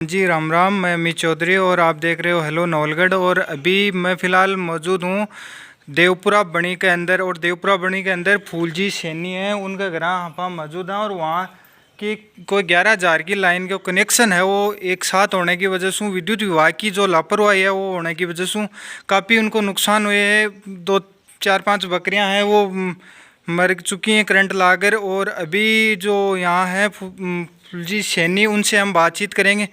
जी राम राम। मैं अमित चौधरी और आप देख रहे हो हेलो नवलगढ़। और अभी मैं फ़िलहाल मौजूद हूँ देवपुरा बणी के अंदर। और देवपुरा बणी के अंदर फूलजी सैनी है, उनका घर यहाँ मौजूद है। और वहाँ की कोई 11,000 की लाइन के कनेक्शन है, वो एक साथ होने की वजह से विद्युत विभाग की जो लापरवाही है वो होने की वजह से काफ़ी उनको नुकसान हुए है। 2-4-5 बकरियाँ हैं वो मर चुकी हैं करंट लाकर। और अभी जो यहाँ है फूलजी सैनी, उनसे हम बातचीत करेंगे।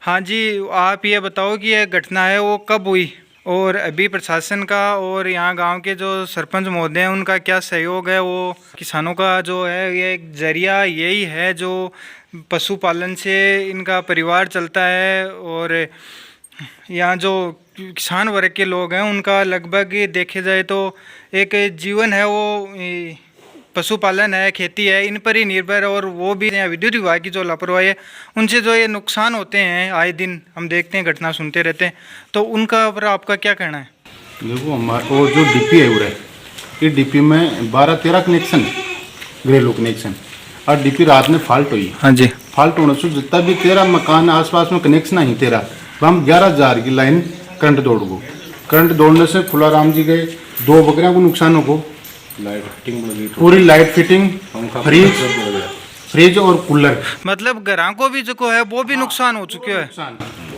हाँ जी, आप ये बताओ कि यह घटना है वो कब हुई, और अभी प्रशासन का और यहाँ गांव के जो सरपंच महोदय हैं उनका क्या सहयोग है। वो किसानों का जो है ये एक जरिया यही है जो पशुपालन से इनका परिवार चलता है। और यहाँ जो किसान वर्ग के लोग हैं उनका लगभग देखे जाए तो एक जीवन है वो पशुपालन है, खेती है, इन पर ही निर्भर। और वो भी यहाँ विद्युत विभाग की जो लापरवाही है उनसे जो ये नुकसान होते हैं आए दिन हम देखते हैं, घटना सुनते रहते हैं, तो उनका पर आपका क्या कहना है? देखो हमारा वो जो डीपी है उरे, ये डीपी में 12-13 कनेक्शन घरेलू कनेक्शन, और डीपी रात में फॉल्ट हुई। हाँ जी। फॉल्ट होने से जितना भी 13 मकान आसपास में कनेक्शन आई 13, हम 11,000 की लाइन करंट दौड़ गो। करंट दौड़ने से फुलाराम जी गए, 2 बकरियां को नुकसान हो गो, लाइट फिटिंग पूरी लाइट फिटिंग, फ्रिज और कूलर, मतलब घरों को भी जो है वो भी नुकसान हो चुके हैं।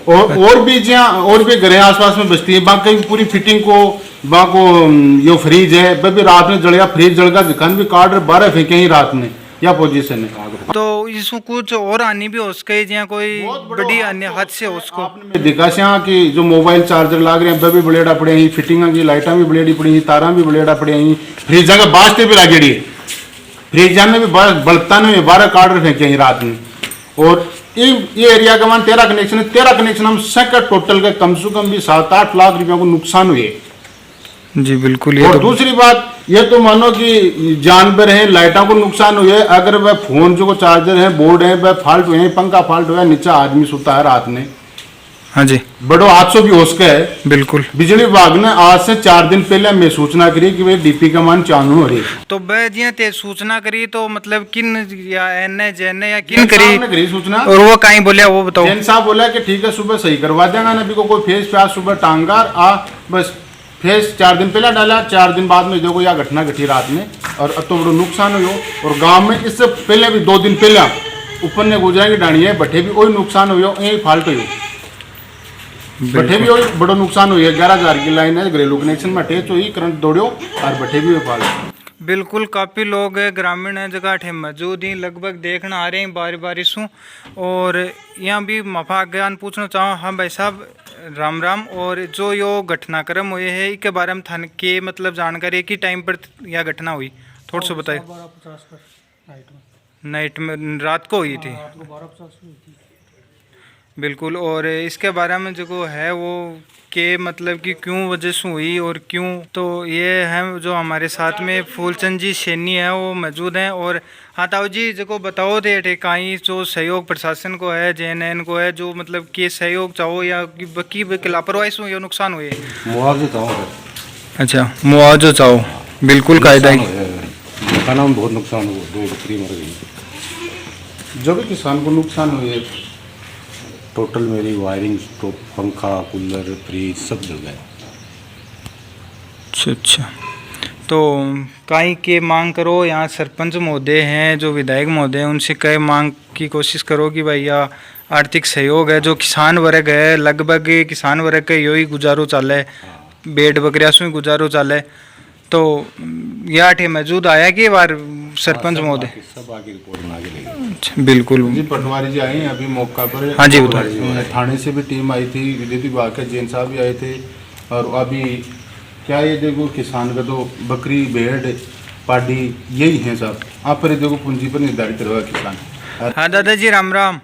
और भी जहाँ और भी घर आसपास में बचती है, बाकी पूरी फिटिंग को बाको यो फ्रिज है भी रात में जल गया, फ्रिज जल गया, दुकान भी काट 12 फेंके ही रात में, या पोजीशन है। तो इसको कुछ और हानि भी हो सके, जहाँ कोई बड़ी अन्य हादसे हो उसको आपने देखा से यहाँ की जो मोबाइल चार्जर लाग रहे हैं भी बलेड़ा पड़े हैं, फिटिंग की लाइटा भी बलेड़ी पड़ी हैं, तारा भी बलेड़ा पड़े हैं, फ्रिज जगह बाजते भी लागेड़ी है, फ्रिज जाने भी बलता नहीं 12 कार्ड फेंके हैं रात में। और ये एरिया का मान 13 कनेक्शन है, 13 कनेक्शन हम सेकंड टोटल के कम से कम भी 7-8 लाख रुपया को नुकसान हुए। जी बिल्कुल। और दूसरी बात ये तो मानो कि जानवर हैं, लाइटों को नुकसान हुए, अगर वह फोन जो चार्जर है, बोर्ड है, वह फॉल्ट हुए, पंखा फॉल्ट हुआ, नीचे आदमी सोता है रात में। हाँ जी, बड़ो हादसों भी हो सके है। बिल्कुल। बिजली विभाग ने आज से 4 दिन पहले हमें सूचना करी कि भाई डीपी का मान चालू हो रही, तो वह जी सूचना करी तो मतलब किन या एन जैन या किन करी सूचना, और वो कहीं बोलिया वो बताओ। जैन साहब बोला कि ठीक है सुबह सही करवा देगा ना, अभी को कोई फेस प्याज सुबह टांगार आ बस फेस 4 दिन पहले डाला, 4 दिन बाद में देखो यह घटना घटी रात में, और अब तो बड़ो नुकसान हुई हो। और गांव में इससे पहले भी 2 दिन पहले ऊपर ने गुजरा की डाणी है, बठे भी वही नुकसान हुई हो, यही फॉल्ट हुई, बठे भी वही बड़ो नुकसान हुई है। 11,000 की लाइन है, घरेलू कनेक्शन में अटैच हुई, करंट दौड़ो और बठे भी फॉल्ट। बिल्कुल, काफ़ी लोग ग्रामीण जगह ठे मौजूद ही लगभग देखना आ रहे हैं बारी बारिशों। और यहाँ भी मफा ज्ञान पूछना चाहूँ। हाँ भाई साहब, राम राम। और जो यो घटनाक्रम हुए है इसके बारे में थाने के मतलब जानकारी कि टाइम पर यह घटना हुई थोड़ा सा बताइए। नाइट में रात को हुई थी। बिल्कुल। और इसके बारे में जो है वो के मतलब कि क्यों वजह से हुई और क्यों, तो ये है जो हमारे साथ में फूलचंद जी सैनी है वो मौजूद हैं। और हाँ ताऊ जी जो बताओ थे कहीं जो सहयोग प्रशासन को है, JNN को है, जो मतलब कि सहयोग चाहो या की लापरवाही से ये नुकसान हुए, मुआवजा चाहो। अच्छा, मुआवजा चाहो, बिल्कुल कायदा ही। मकान में बहुत नुकसान हुआ, 2 बकरी मर गई। जो भी किसान को नुकसान हुए टोटल मेरी वायरिंग तो पंखा, कूलर, फ्रिज सब जल गए। अच्छा, तो कहीं के मांग करो, यहाँ सरपंच महोदय हैं जो विधायक महोदय हैं उनसे कई मांग की कोशिश करो कि भैया आर्थिक सहयोग है, जो किसान वर्ग है लगभग किसान वर्ग का यही गुजारो चाल है, बेड बकरिया से गुजारो चाल है। तो यह ठे मौजूद आया कि बार सरपंच महोदय सब आगे रिपोर्ट बना के लेंगे। बिल्कुल जी, पटवारी जी आए हैं अभी मौका पर। हाँ जी, थाने से भी टीम आई थी, विद्युत विभाग के जैन साहब भी आए थे। और अभी क्या ये देखो किसान का तो बकरी, भेड़, पाडी यही है सब, आप पर देखो पूंजी पर निर्धारित रहेगा किसान। हाँ दादाजी राम राम।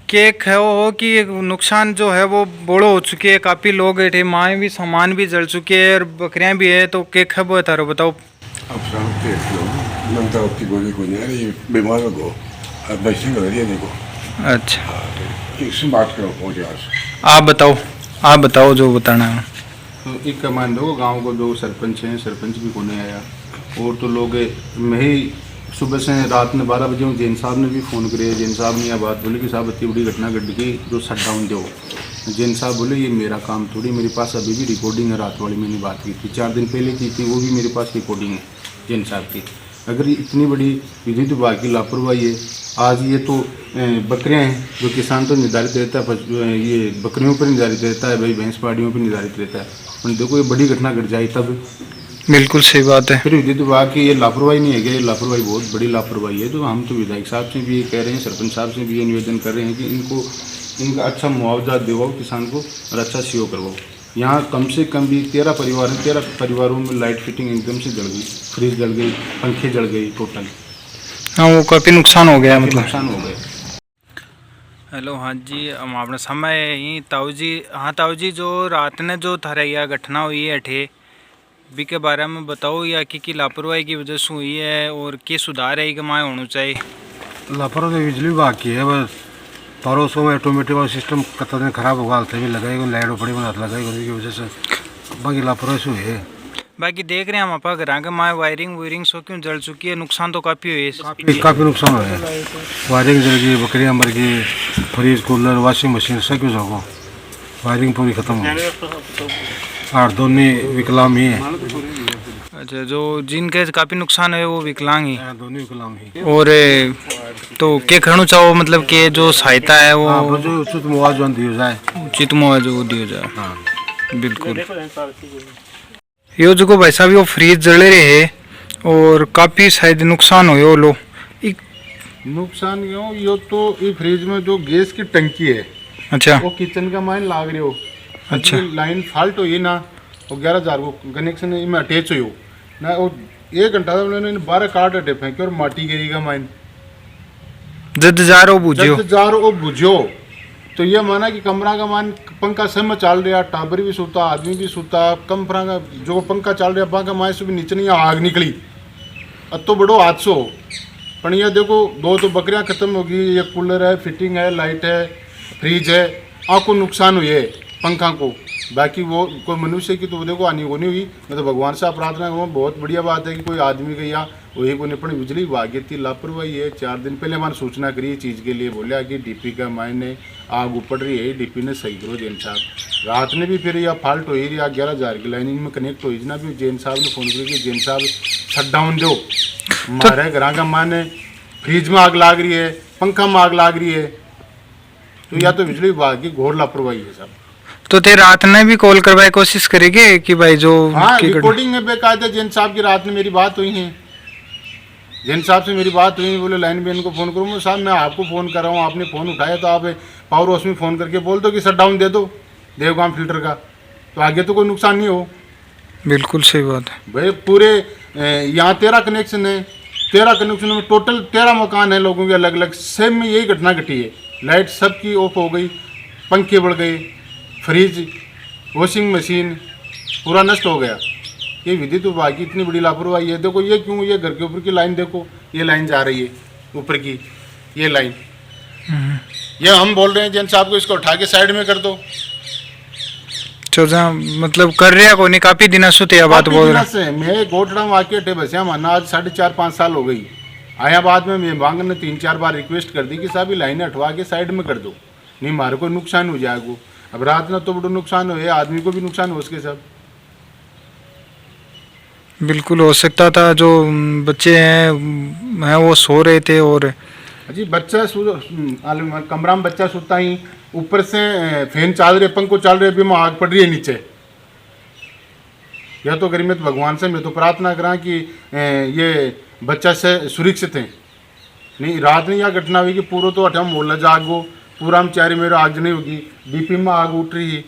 केक है वो कि नुकसान जो है वो बड़ो हो चुके हैं, काफ़ी लोग थे, माए भी सामान भी जल चुके हैं और बकरियां भी है, तो केक है वो तारो बताओ। अब शाम की गोली को नहीं आ रही, बीमार हो अब बैठने कर रही है देखो। अच्छा, इससे बात करो पहुँचे आप बताओ जो बताना है। तो एक कमान दो गाँव को 2 सरपंच हैं, सरपंच भी कोने आया, और तो लोग मैं ही सुबह से रात में 12 बजे जैन साहब ने भी फ़ोन करे। जैन साहब ने यह बात बोली कि साहब इतनी बड़ी घटना घट गई, जो शट डाउन दो। जैन साहब बोले ये मेरा काम थोड़ी, मेरे पास अभी भी रिकॉर्डिंग है, रात वाली मैंने बात की थी 4 दिन पहले की थी, वो भी मेरे पास रिकॉर्डिंग है जैन साहब की। अगर इतनी बड़ी विद्युत विभाग की लापरवाही है, आज ये तो बकरियां हैं जो किसान तो निर्धारित रहता है, ये बकरियों पर निर्धारित रहता है भाई, भैंस पाड़ियों पर निर्धारित रहता है, पर देखो ये बड़ी घटना घट जाए तब। बिल्कुल सही बात है। फिर विद्युत विभाग की ये लापरवाही नहीं है कि ये लापरवाही बहुत बड़ी लापरवाही है। तो हम तो विधायक साहब से भी ये कह रहे हैं, सरपंच साहब से भी ये निवेदन कर रहे हैं कि इनका अच्छा मुआवजा दिलवाओ किसान को और अच्छा सहयोग करवाओ। यहाँ कम से कम भी 13 परिवार हैं, 13 परिवारों में लाइट फिटिंग एकदम से जल गई, फ्रिज जल गई, पंखे जल गई, टोटल हाँ वो काफ़ी नुकसान हो गया मतलब। नुकसान हो गए। हेलो, हाँ जी, हम अपना समय यहीं ताऊ जी। हाँ ताऊ जी, जो रात ने जो थारा यह घटना हुई है अठे बी के बारे में बताओ, या की लापरवाही की वजह से हुई है और के सुधार है कि माँ होना चाहिए? लापरवाही बिजली विभाग की है बस। तारों में ऑटोमेटिक वाला सिस्टम कतने दिन खराब होगा, हालत में लगाएगा, लाइट बड़ी बना लगाएगा, उसकी वजह से बाकी लापरवाही से हुई है। बाकी देख रहे हैं हम अपा घर के माँ वायरिंग सो क्यों जल चुकी है, नुकसान तो काफ़ी हुई है। काफ़ी नुकसान हुआ है, वायरिंग जल गई, बकरियाँ मर गई, फ्रिज कूलर वाशिंग मशीन सब कुछ होगा, वायरिंग पूरी खत्म हो गई। और दोनों विकलांग ही है। अच्छा, जो जिनके काफ़ी नुकसान है वो विकलांग ही, दोनों विकलांग ही। और तो क्या करना चाहो, मतलब कि जो सहायता है वो जो उचित मुआवजा दिया जाए, उचित मुआवजा दिया जाए। हाँ बिल्कुल। यो जो भाई साहब, यो फ्रिज जले रहे और काफ़ी शायद नुकसान हो लो। नुकसान क्यों, यो तो ये फ्रिज में जो गैस की टंकी है, अच्छा, वो किचन का माइन लाग रही हो। अच्छा, लाइन फॉल्ट हुई ना, वो 11,000 को कनेक्शन में अटैच हुई हो ना, वो 1 घंटा था उन्होंने 12 कार्ड अटे फेंके और माटी गिरी का माइन जद जा रहा बुझियो, जब जा रहा बुझो। तो ये माना कि कमरा का मान पंखा सब में चल रहा, टाबर भी सूता, आदमी भी सूता, कमरा का जो पंखा चल रहा पंखा माए से भी नीचे नहीं आग निकली। अब तो बड़ो हादसो, पर ये देखो 2 तो बकरियां खत्म हो गई, ये कूलर है, फिटिंग है, लाइट है, फ्रिज है, आपको नुकसान हुई है पंखा को। बाकी वो कोई मनुष्य की तो देखो हानि होनी हुई। मैं तो भगवान से प्रार्थना करूँ, बहुत बढ़िया बात है कि कोई आदमी का या वही को निपण बिजली विभाग की लापरवाही है। 4 दिन पहले हमारी सूचना करी चीज़ के लिए, बोला कि डीपी का मायने आग ऊपर रही है, डीपी ने सही करो जैन साहब। रात में भी फिर यह फॉल्ट हुई या 11,000 की लाइनिंग में कनेक्ट हुई ना, भी जैन साहब ने फ़ोन करी कि जैन साहब शट डाउन दो, हमारे घर का माने फ्रिज में आग लाग रही है, पंखा में आग लाग रही है। तो या तो बिजली विभाग की घोर लापरवाही है साहब। तो ते रात ने भी कॉल करवाए कोशिश करेंगे कि भाई जो हाँ, रिकॉर्डिंग में बेकायदा जैन साहब की रात में मेरी बात हुई है, जैन साहब से मेरी बात हुई, बोले लाइन मैन को फ़ोन करूँ। साहब मैं आपको फ़ोन कर रहा हूँ, आपने फ़ोन उठाया तो आप पावर हाउस में फ़ोन करके बोल दो कि शट डाउन दे दो देवगाम फिल्टर का, तो आगे तो कोई नुकसान नहीं हो। बिल्कुल सही बात है भाई पूरे यहाँ 13 कनेक्शन है, 13 कनेक्शन में टोटल 13 मकान है लोगों के अलग अलग, सब में यही घटना घटी है। लाइट सबकी ऑफ हो गई, पंखे बढ़ गए, फ्रिज, वॉशिंग मशीन पूरा नष्ट हो गया। ये विद्युत विभाग की इतनी बड़ी लापरवाही है। देखो ये क्यों, ये घर के ऊपर की लाइन देखो, ये लाइन जा रही है ऊपर की, ये लाइन, ये हम बोल रहे हैं जैन साहब को इसको उठा के साइड में कर दो। मतलब कर रहे को नहीं, काफी दिन से तो बात बोल रहा है। मैं गोटड़ा वाक्य टे बसिया माना आज 4.5-5 साल हो गई। आया बाद में मैं बांग ने 3-4 बार रिक्वेस्ट कर दी कि साहब ये लाइनें हटवा के साइड में कर दो, नहीं हमारे को नुकसान हो जाएगा। अब रात में तो बड़ा नुकसान हो, आदमी को भी नुकसान हो उसके सब। बिल्कुल हो सकता था, जो बच्चे हैं वो सो रहे थे और जी बच्चा कमरा में बच्चा सोता ही, ऊपर से फैन चल रहे, पंखो चल रहे, भी में आग पड़ रही है नीचे। या तो गरीब भगवान से मैं तो प्रार्थना करा कि ये बच्चा से सुरक्षित है, नहीं रात में यह घटना हुई कि पूरा तो अठम मोहल्ला जागो, पूरा हम चारे मेरे आग नहीं होगी, डीपी में आग उठ रही है।